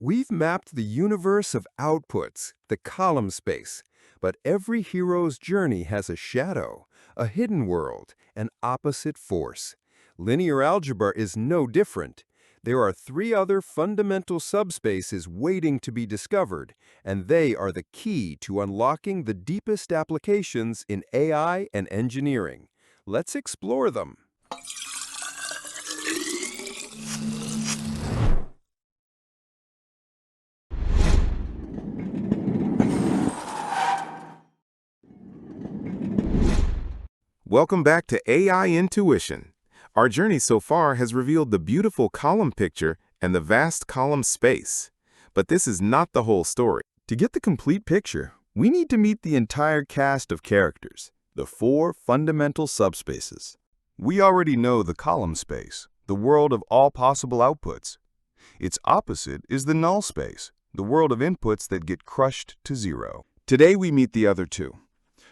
We've mapped the universe of outputs, the column space, but every hero's journey has a shadow, a hidden world, an opposite force. Linear algebra is no different. There are three other fundamental subspaces waiting to be discovered, and they are the key to unlocking the deepest applications in AI and engineering. Let's explore them. Welcome back to AI Intuition. Our journey so far has revealed the beautiful column picture and the vast column space. But this is not the whole story. To get the complete picture, we need to meet the entire cast of characters, the four fundamental subspaces. We already know the column space, the world of all possible outputs. Its opposite is the null space, the world of inputs that get crushed to zero. Today we meet the other two.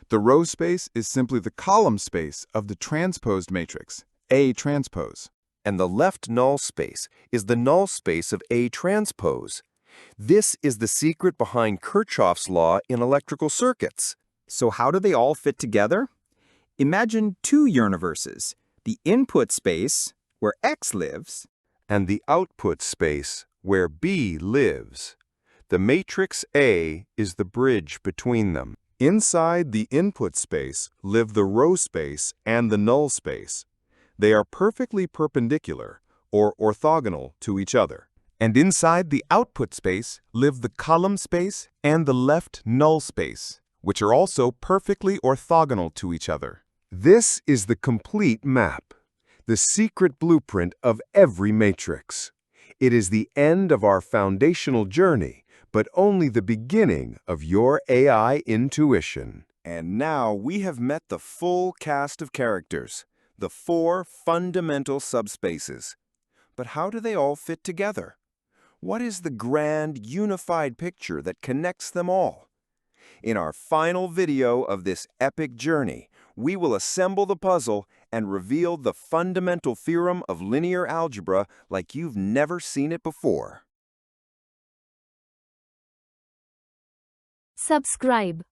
The row space is simply the column space of the transposed matrix, A transpose. And the left null space is the null space of A transpose. This is the secret behind Kirchhoff's law in electrical circuits. So how do they all fit together? Imagine two universes, the input space, where X lives, and the output space, where B lives. The matrix A is the bridge between them. Inside the input space live the row space and the null space. They are perfectly perpendicular, or orthogonal, to each other. And inside the output space live the column space and the left null space, which are also perfectly orthogonal to each other. This is the complete map, the secret blueprint of every matrix. It is the end of our foundational journey, but only the beginning of your AI intuition. And now we have met the full cast of characters, the four fundamental subspaces. But how do they all fit together? What is the grand, unified picture that connects them all? In our final video of this epic journey, we will assemble the puzzle and reveal the fundamental theorem of linear algebra like you've never seen it before. Subscribe.